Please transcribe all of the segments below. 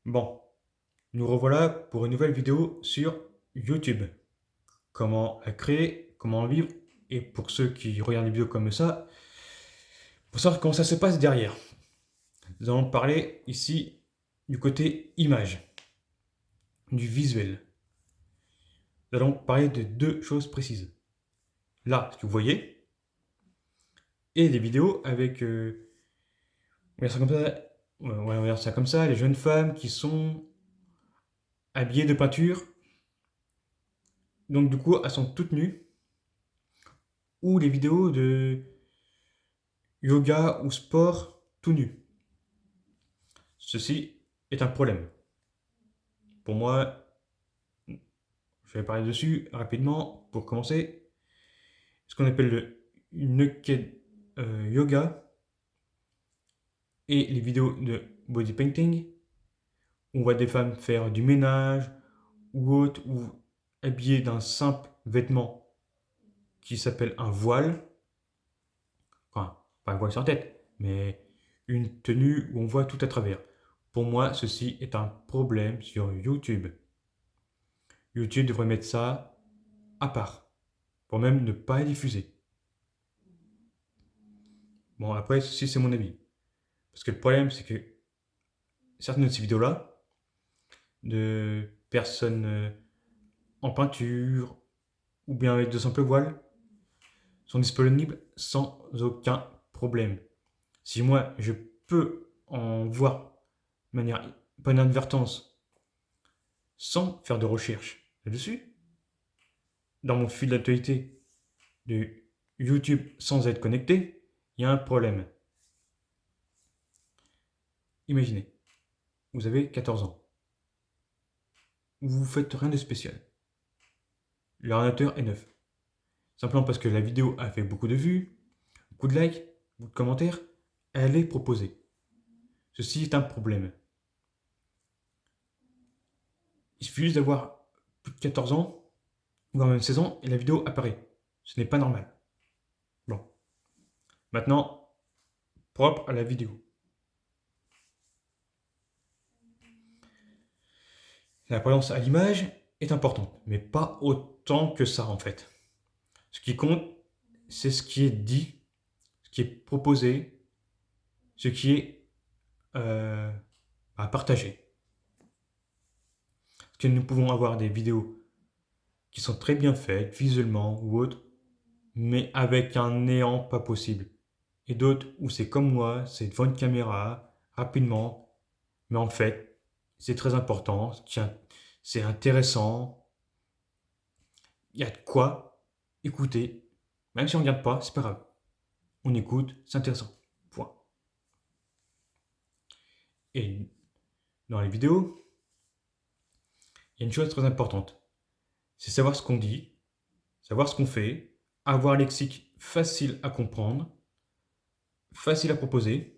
Bon, nous revoilà pour une nouvelle vidéo sur YouTube. Comment la créer, comment en vivre, et pour ceux qui regardent des vidéos comme ça, pour savoir comment ça se passe derrière. Nous allons parler ici du côté image, du visuel. Nous allons parler de deux choses précises. Là, ce que vous voyez, et des vidéos avec, on va dire ça comme ça, on va dire ça comme ça, les jeunes femmes qui sont habillées de peinture, donc du coup, elles sont toutes nues, ou les vidéos de yoga ou sport tout nu. Ceci est un problème. Pour moi, je vais parler dessus rapidement pour commencer. Ce qu'on appelle le naked yoga et les vidéos de body painting, où on voit des femmes faire du ménage ou autre, ou habillées d'un simple vêtement qui s'appelle un voile. Enfin, pas un voile sur la tête, mais une tenue où on voit tout à travers. Pour moi, ceci est un problème sur YouTube. YouTube devrait mettre ça à part, pour même ne pas les diffuser. Bon, après, ceci c'est mon avis. Parce que le problème, c'est que certaines de ces vidéos-là, de personnes en peinture, ou bien avec de simples voiles, sont disponibles sans aucun problème. Si moi, je peux en voir de manière, pas inadvertance, sans faire de recherche là-dessus, dans mon fil d'actualité de YouTube sans être connecté, il y a un problème. Imaginez, vous avez 14 ans. Vous faites rien de spécial. L'ordinateur est neuf. Simplement parce que la vidéo a fait beaucoup de vues, beaucoup de likes, beaucoup de commentaires, elle est proposée. Ceci est un problème. Il suffit juste d'avoir plus de 14 ans, voire même 16 ans, et la vidéo apparaît. Ce n'est pas normal. Bon. Maintenant, propre à la vidéo. La présence à l'image est importante, mais pas autant que ça en fait. Ce qui compte, c'est ce qui est dit, ce qui est proposé, ce qui est à partager. Parce que nous pouvons avoir des vidéos qui sont très bien faites, visuellement ou autres, mais avec un néant pas possible. Et d'autres où c'est comme moi, c'est devant une caméra, rapidement, mais en fait, c'est très important, c'est intéressant, il y a de quoi écouter, même si on ne regarde pas, c'est pas grave. On écoute, c'est intéressant. Point. Et dans les vidéos, il y a une chose très importante, c'est savoir ce qu'on dit, savoir ce qu'on fait, avoir un lexique facile à comprendre, facile à proposer.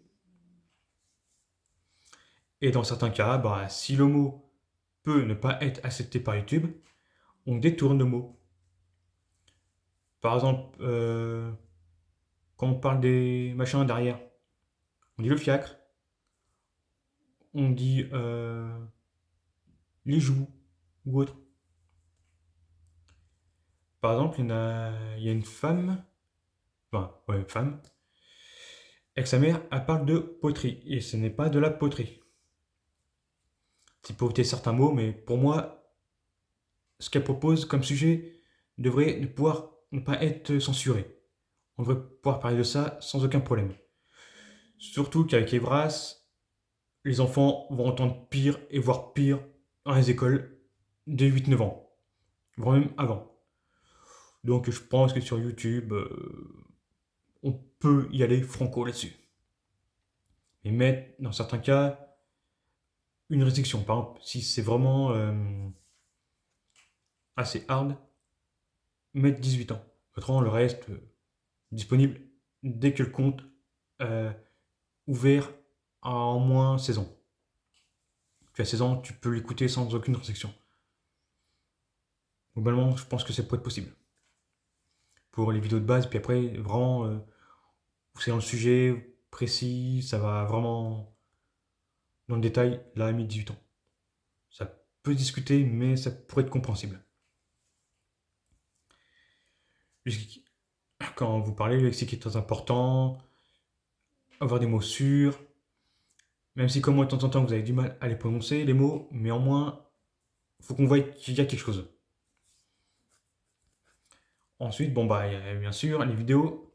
Et dans certains cas, bah, si le mot peut ne pas être accepté par YouTube, on détourne le mot. Par exemple, quand on parle des machins derrière, on dit le fiacre, on dit les joues ou autre. Par exemple, il y a une femme, enfin, ouais, une femme, avec sa mère, elle parle de poterie, et ce n'est pas de la poterie. C'est pour éviter certains mots, mais pour moi, ce qu'elle propose comme sujet devrait pouvoir ne pas être censuré. On devrait pouvoir parler de ça sans aucun problème. Surtout qu'avec Evras, les enfants vont entendre pire et voir pire dans les écoles dès 8-9 ans, voire même avant. Donc je pense que sur YouTube, on peut y aller franco là-dessus. Mais mettre, dans certains cas, une restriction. Par exemple, si c'est vraiment assez hard, mettre 18 ans. Autrement, le reste, disponible dès que le compte euh, ouvert à au moins 16 ans. Tu as 16 ans, tu peux l'écouter sans aucune restriction. Globalement, je pense que ça peut être possible. Pour les vidéos de base, puis après, vraiment, c'est dans le sujet précis, ça va vraiment dans le détail, là, à 18 ans. Ça peut discuter, mais ça pourrait être compréhensible. Quand vous parlez, le lexique est très important, avoir des mots sûrs, même si comme moi de temps en temps vous avez du mal à les prononcer, les mots, mais au moins, il faut qu'on voie qu'il y a quelque chose. Ensuite, bon bah, il y a bien sûr les vidéos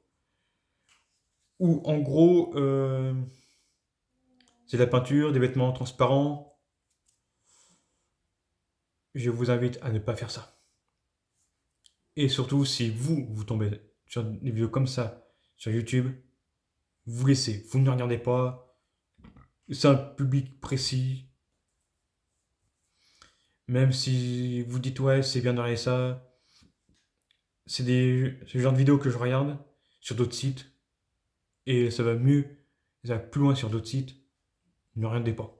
où en gros, c'est de la peinture, des vêtements transparents. Je vous invite à ne pas faire ça. Et surtout, si vous tombez sur des vidéos comme ça sur YouTube, vous laissez, vous ne regardez pas. C'est un public précis. Même si vous dites ouais, c'est bien de regarder ça, c'est le genre de vidéos que je regarde sur d'autres sites et ça va mieux, ça va plus loin sur d'autres sites. Ne regardez pas.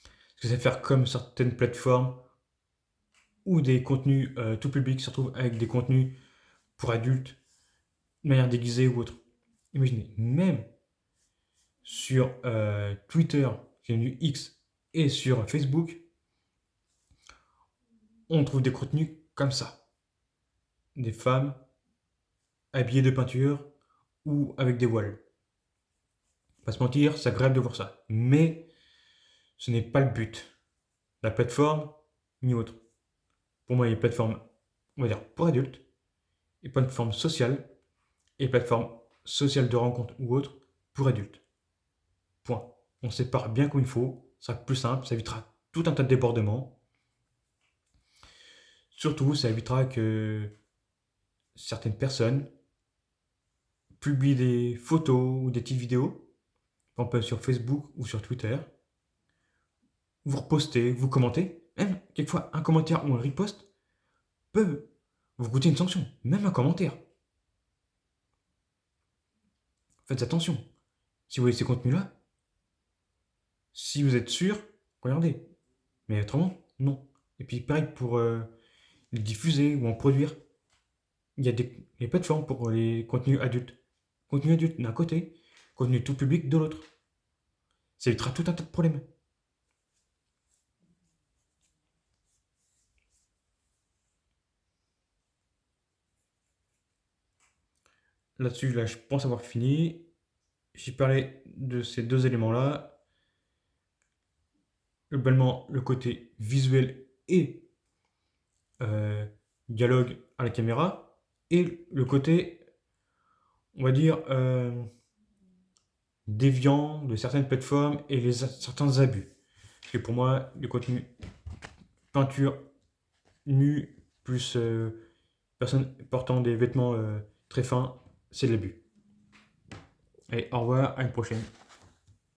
Parce que c'est faire comme certaines plateformes où des contenus tout public se retrouvent avec des contenus pour adultes, de manière déguisée ou autre. Imaginez, même sur Twitter, qui est devenu X, et sur Facebook, on trouve des contenus comme ça. Des femmes habillées de peinture ou avec des voiles. Pas se mentir, c'est agréable de voir ça. Mais ce n'est pas le but. La plateforme, ni autre. Pour moi, il y a une plateforme, on va dire, pour adultes, et plateforme sociale, et plateforme sociale de rencontre ou autre, pour adultes. Point. On sépare bien comme il faut, ça sera plus simple, ça évitera tout un tas de débordements. Surtout, ça évitera que certaines personnes publient des photos ou des petites vidéos, par exemple sur Facebook ou sur Twitter. Vous repostez, vous commentez, même quelquefois un commentaire ou un repost peuvent vous coûter une sanction, même un commentaire. Faites attention. Si vous voyez ces contenus-là, si vous êtes sûr, regardez. Mais autrement, non. Et puis pareil pour les diffuser ou en produire. Il y a des plateformes pour les contenus adultes. Contenu adulte d'un côté, contenu tout public de l'autre. Ça évitera tout un tas de problèmes. Là-dessus, là, je pense avoir fini. J'ai parlé de ces deux éléments-là. Globalement, le côté visuel et dialogue à la caméra. Et le côté, on va dire, déviant de certaines plateformes et certains abus. Parce que pour moi, le contenu peinture nue plus personnes portant des vêtements très fins, c'est de l'abus. Allez, au revoir, à une prochaine.